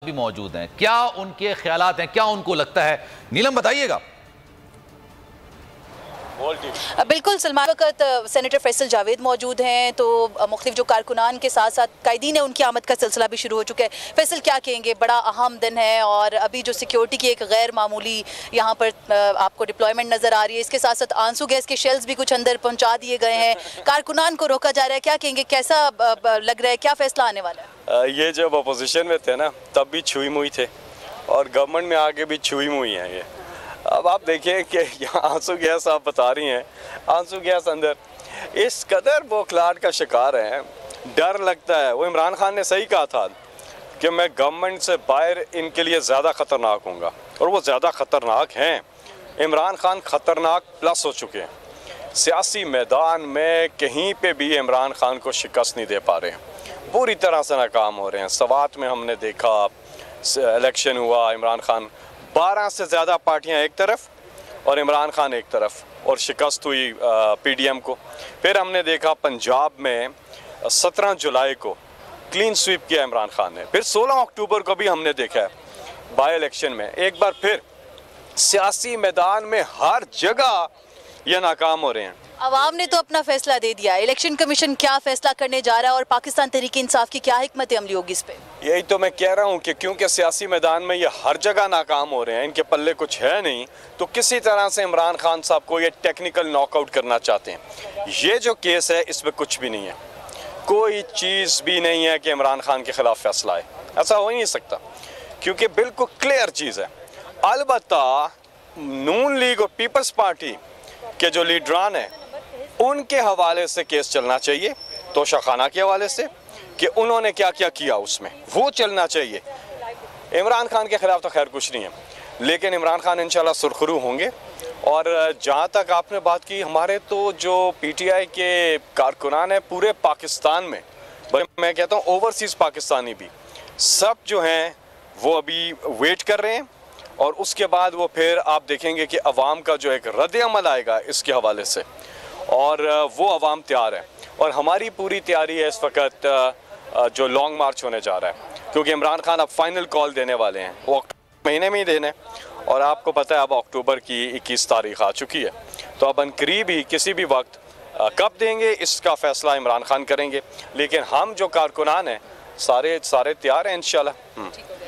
भी मौजूद हैं। क्या उनके ख्यालात हैं, क्या उनको लगता है, नीलम बताइएगा। बिल्कुल सलमान, वक्त सेनेटर फैसल जावेद मौजूद हैं, तो मुख्तलिफ जो कारकुनान के साथ साथ कायदीन है उनकी आमद का सिलसिला भी शुरू हो चुका है। फैसल, क्या कहेंगे? बड़ा अहम दिन है और अभी जो सिक्योरिटी की एक गैर मामूली यहाँ पर आपको डिप्लॉयमेंट नज़र आ रही है, इसके साथ साथ आंसू गैस के शेल्स भी कुछ अंदर पहुँचा दिए गए हैं, कारकुनान को रोका जा रहा है। क्या कहेंगे, कैसा लग रहा है, क्या फैसला आने वाला है? ये जब अपोजिशन में थे ना तब भी छुई मुई थे और गवर्नमेंट में आके भी छुई मुई हैं ये। अब आप देखिए कि यहाँ आंसू गैस आप बता रही हैं, आंसू गैस अंदर इस कदर बौखलाहट का शिकार है, डर लगता है। वो इमरान खान ने सही कहा था कि मैं गवर्नमेंट से बाहर इनके लिए ज़्यादा ख़तरनाक हूँगा, और वो ज़्यादा ख़तरनाक हैं। इमरान खान ख़तरनाक प्लस हो चुके हैं। सियासी मैदान में कहीं पे भी इमरान खान को शिकस्त नहीं दे पा रहे हैं, पूरी तरह से नाकाम हो रहे हैं। सवात में हमने देखा, इलेक्शन हुआ, इमरान खान 12 से ज़्यादा पार्टियां एक तरफ और इमरान खान एक तरफ, और शिकस्त हुई पीडीएम को। फिर हमने देखा पंजाब में 17 जुलाई को क्लीन स्वीप किया इमरान खान ने। फिर 16 अक्टूबर को भी हमने देखा है बाई इलेक्शन में। एक बार फिर सियासी मैदान में हर जगह ये नाकाम हो रहे हैं। अवाम ने तो अपना फैसला दे दिया, इलेक्शन कमीशन क्या फैसला करने जा रहा है और पाकिस्तान तहरीक इंसाफ की क्या हिकमत अमली होगी इस पे? यही तो मैं कह रहा हूँ कि क्योंकि सियासी मैदान में ये हर जगह नाकाम हो रहे हैं, इनके पल्ले कुछ है नहीं, तो किसी तरह से इमरान खान साहब को ये टेक्निकल नॉकआउट करना चाहते हैं। ये जो केस है इसमें कुछ भी नहीं है, कोई चीज़ भी नहीं है कि इमरान खान के खिलाफ फैसला आए, ऐसा हो ही नहीं सकता, क्योंकि बिल्कुल क्लियर चीज़ है। अलबत्ता नून लीग और पीपल्स पार्टी के जो लीडरान हैं उनके हवाले से केस चलना चाहिए, तोशाखाना के हवाले से कि उन्होंने क्या क्या किया उसमें, वो चलना चाहिए। इमरान खान के खिलाफ तो खैर कुछ नहीं है, लेकिन इमरान खान इंशाल्लाह सुरखरू होंगे। और जहाँ तक आपने बात की, हमारे तो जो पीटीआई के कारकुनान हैं पूरे पाकिस्तान में, मैं कहता हूँ ओवरसीज़ पाकिस्तानी भी, सब जो हैं वो अभी वेट कर रहे हैं, और उसके बाद वो फिर आप देखेंगे कि अवाम का जो एक रद्द-ए-अमल आएगा इसके हवाले से, और वो अवाम तैयार है। और हमारी पूरी तैयारी है इस वक्त जो लॉन्ग मार्च होने जा रहा है, क्योंकि इमरान खान अब फाइनल कॉल देने वाले हैं, वो महीने में ही देने, और आपको पता है अब अक्टूबर की 21 तारीख आ चुकी है, तो अब अनकरीब ही किसी भी वक्त कब देंगे इसका फ़ैसला इमरान खान करेंगे। लेकिन हम जो कारकुनान हैं सारे तैयार हैं इंशाल्लाह।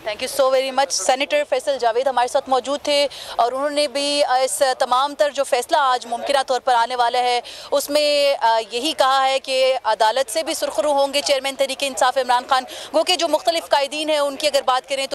Thank you so very much. Senator Faisal Javed हमारे साथ मौजूद थे और उन्होंने भी इस तमाम तर जो फैसला आज मुमकिन तौर पर आने वाला है उसमें यही कहा है कि अदालत से भी सुरखरू होंगे चेयरमैन तहरीक इंसाफ इमरान खान। वो कि जो मुख्तलिफ कायदीन हैं उनकी अगर बात करें तो